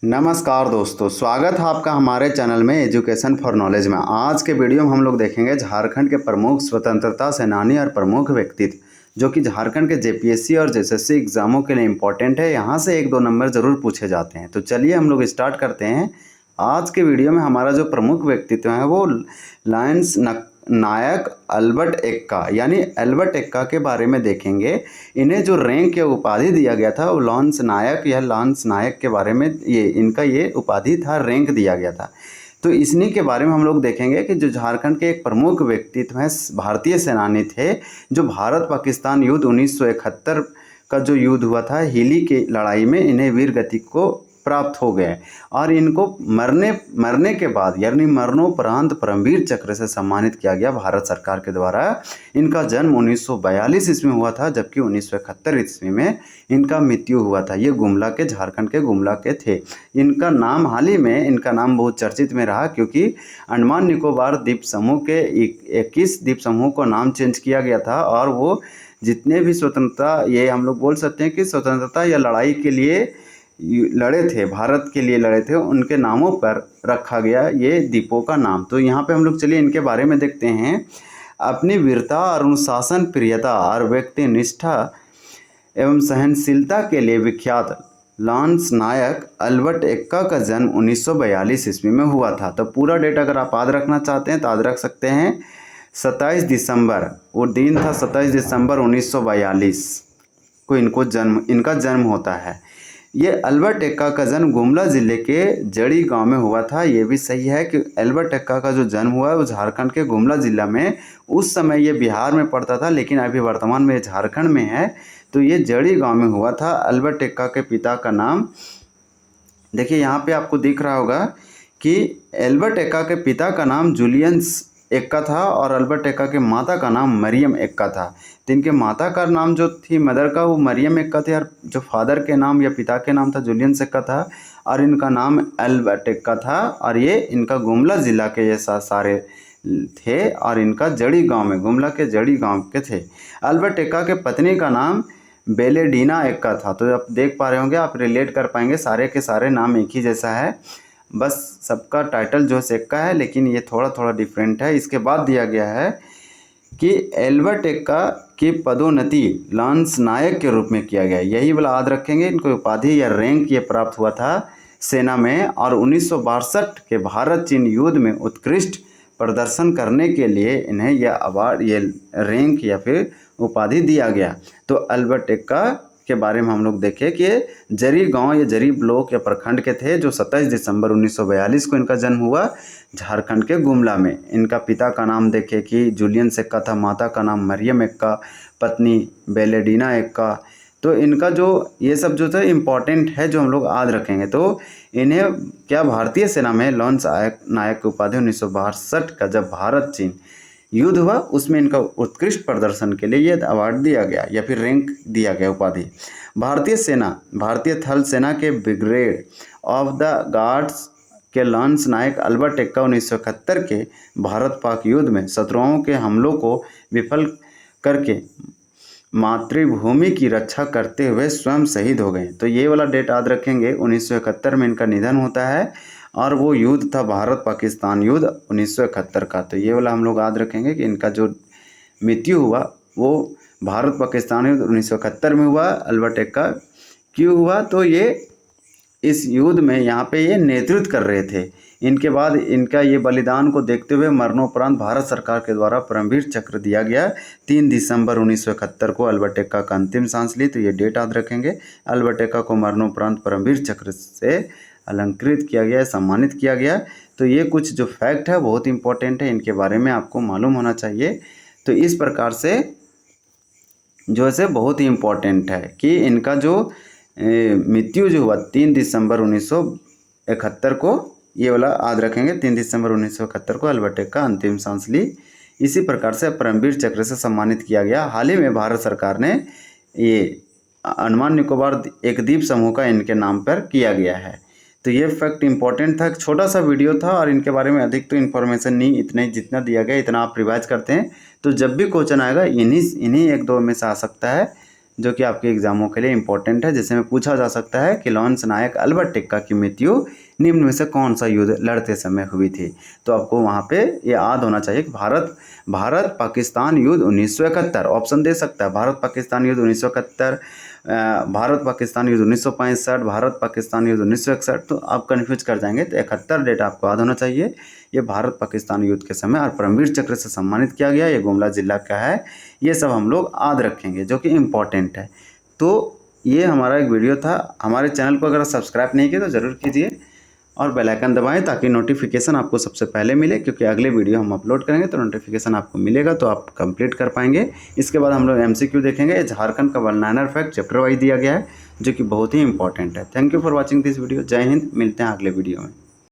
नमस्कार दोस्तों, स्वागत है आपका हमारे चैनल में एजुकेशन फॉर नॉलेज में। आज के वीडियो में हम लोग देखेंगे झारखंड के प्रमुख स्वतंत्रता सेनानी और प्रमुख व्यक्तित्व जो कि झारखंड के जेपीएससी और जेएसएससी एग्जामों के लिए इम्पोर्टेंट है। यहाँ से 1-2 नंबर ज़रूर पूछे जाते हैं। तो चलिए हम लोग स्टार्ट करते हैं। आज के वीडियो में हमारा जो प्रमुख व्यक्तित्व है वो लांस नायक अल्बर्ट एक्का यानी अल्बर्ट एक्का के बारे में देखेंगे। इन्हें जो रैंक या उपाधि दिया गया था वो लांस नायक या लांस नायक के बारे में इनका ये उपाधि था, रैंक दिया गया था। तो इन्हीं के बारे में हम लोग देखेंगे कि जो झारखंड के एक प्रमुख व्यक्तित्व हैं, भारतीय सेनानी थे जो भारत पाकिस्तान युद्ध 1971 का जो युद्ध हुआ था हिली की लड़ाई में इन्हें वीर गति को प्राप्त हो गए और इनको मरने के बाद यानी मरणोपरांत परमवीर चक्र से सम्मानित किया गया भारत सरकार के द्वारा। इनका जन्म 1942 ईस्वी में हुआ था, जबकि 1971 ईस्वी में इनका मृत्यु हुआ था। ये गुमला के, झारखंड के गुमला के थे। इनका नाम हाल ही में इनका नाम बहुत चर्चित में रहा क्योंकि अंडमान निकोबार द्वीप समूह के 21 द्वीप समूह को नाम चेंज किया गया था और वो जितने भी स्वतंत्रता, ये हम लोग बोल सकते हैं कि स्वतंत्रता या लड़ाई के लिए लड़े थे, भारत के लिए लड़े थे, उनके नामों पर रखा गया ये द्वीपों का नाम। तो यहाँ पे हम लोग चलिए इनके बारे में देखते हैं। अपनी वीरता और अनुशासन प्रियता और व्यक्ति निष्ठा एवं सहनशीलता के लिए विख्यात लांस नायक अल्बर्ट एक्का का जन्म 1942 ईस्वी में हुआ था। तो पूरा डेट अगर आप याद रखना चाहते हैं तो याद रख सकते हैं। 27 दिसंबर वो दिन था, 27 दिसंबर 1942 को इनका जन्म होता है। ये अल्बर्ट एक्का का जन्म गुमला ज़िले के जड़ी गांव में हुआ था। ये भी सही है कि अल्बर्ट एक्का का जो जन्म हुआ है वो झारखंड के गुमला ज़िला में, उस समय ये बिहार में पड़ता था लेकिन अभी वर्तमान में झारखंड में है। तो ये जड़ी गांव में हुआ था। अल्बर्ट एक्का के पिता का नाम देखिए, यहाँ पे आपको दिख रहा होगा कि अल्बर्ट एक्का के पिता का नाम जूलियस एक्का था और अल्बर्ट एक्का के माता का नाम मरियम एक्का था। तो इनके माता का नाम जो थी मदर का वो मरियम एक्का थे और जो फादर के नाम या पिता के नाम था जूलियस एक्का था और इनका नाम अल्बर्ट एक्का था। और ये इनका गुमला ज़िला के ये सारे थे और इनका जड़ी गांव में, गुमला के जड़ी गांव के थे। अल्बर्ट एक्का के पत्नी का नाम बेलेडीना एक्का था। तो आप देख पा रहे होंगे, आप रिलेट कर पाएंगे, सारे के सारे नाम एक ही जैसा है, बस सबका टाइटल जो है एक्का है लेकिन ये थोड़ा थोड़ा डिफरेंट है। इसके बाद दिया गया है कि अल्बर्ट एक्का की पदोन्नति लांस नायक के रूप में किया गया। यही वाला याद रखेंगे। इनको उपाधि या रैंक ये प्राप्त हुआ था सेना में और 1962 के भारत चीन युद्ध में उत्कृष्ट प्रदर्शन करने के लिए इन्हें यह अवार्ड, ये रैंक या फिर उपाधि दिया गया। तो अल्बर्ट एक्का के बारे में हम लोग देखें कि जरी गांव या जरी ब्लॉक या प्रखंड के थे जो 27 दिसंबर 1942 को इनका जन्म हुआ झारखंड के गुमला में। इनका पिता का नाम देखें कि जूलियस एक्का था, माता का नाम मरियम एक्का, पत्नी बेलेडीना एक्का। तो इनका जो ये सब जो था इम्पॉर्टेंट है जो हम लोग याद रखेंगे। तो इन्हें क्या भारतीय सेना में लांस नायक की उपाधि 1962 का जब भारत चीन युद्ध हुआ उसमें इनका उत्कृष्ट प्रदर्शन के लिए ये अवार्ड दिया गया या फिर रैंक दिया गया, उपाधि। भारतीय थल सेना के ब्रिगेड ऑफ द गार्ड्स के लांस नायक अल्बर्ट एक्का 1971 के भारत पाक युद्ध में शत्रुओं के हमलों को विफल करके मातृभूमि की रक्षा करते हुए स्वयं शहीद हो गए। तो ये वाला डेट याद रखेंगे। 1971 में इनका निधन होता है और वो युद्ध था भारत पाकिस्तान युद्ध 1971 का। तो ये वाला हम लोग याद रखेंगे कि इनका जो मृत्यु हुआ वो भारत पाकिस्तान युद्ध 1971 में हुआ। अल्बर्ट एक्का क्यों हुआ? तो ये इस युद्ध में यहाँ पे ये नेतृत्व कर रहे थे। इनके बाद इनका ये बलिदान को देखते हुए मरणोपरांत भारत सरकार के द्वारा परमवीर चक्र दिया गया। 3 दिसंबर 1971 को अल्बर्ट एक्का का अंतिम सांस ली। तो ये डेट याद रखेंगे। अल्बर्ट एक्का को मरणोपरांत परमवीर चक्र से अलंकृत किया गया, सम्मानित किया गया। तो ये कुछ जो फैक्ट है बहुत इंपॉर्टेंट है, इनके बारे में आपको मालूम होना चाहिए। तो इस प्रकार से जो है बहुत ही इम्पोर्टेंट है कि इनका जो मृत्यु जो हुआ 3 दिसंबर 1971 को, ये वाला याद रखेंगे। 3 दिसंबर 1971 को अल्बर्ट एक्का अंतिम सांस ली। इसी प्रकार से परमवीर चक्र से सम्मानित किया गया। हाल ही में भारत सरकार ने ये अंडमान निकोबार एक द्वीप समूह का इनके नाम पर किया गया है। तो ये फैक्ट इंपॉर्टेंट था, छोटा सा वीडियो था और इनके बारे में अधिक तो इन्फॉर्मेशन नहीं, इतने जितना दिया गया इतना आप रिवाइज करते हैं तो जब भी क्वेश्चन आएगा इन्हीं 1-2 में से आ सकता है। जो कि आपके एग्जामों के लिए इंपॉर्टेंट है, जिसमें पूछा जा सकता है कि लॉन्स नायक अल्बर्ट एक्का की मृत्यु निम्न में से कौन सा युद्ध लड़ते समय हुई थी। तो आपको वहाँ पे ये याद होना चाहिए कि भारत पाकिस्तान युद्ध 1971 ऑप्शन दे सकता है। भारत पाकिस्तान युद्ध 1971, भारत पाकिस्तान युद्ध 1965, भारत पाकिस्तान युद्ध 1961। तो आप कन्फ्यूज कर जाएंगे। तो 71 डेट आपको याद होना चाहिए। ये भारत पाकिस्तान युद्ध के समय और परमवीर चक्र से सम्मानित किया गया। ये गुमला जिला का है। ये सब हम लोग याद रखेंगे जो कि इम्पोर्टेंट है। तो ये हमारा एक वीडियो था। हमारे चैनल को अगर सब्सक्राइब नहीं किए तो ज़रूर कीजिए और बेल आइकन दबाएं ताकि नोटिफिकेशन आपको सबसे पहले मिले, क्योंकि अगले वीडियो हम अपलोड करेंगे तो नोटिफिकेशन आपको मिलेगा, तो आप कंप्लीट कर पाएंगे। इसके बाद हम लोग MCQ देखेंगे। झारखंड का one liner fact chapter wise दिया गया है जो कि बहुत ही इंपॉर्टेंट है। Thank you for watching this video. जय हिंद। मिलते हैं अगले वीडियो में।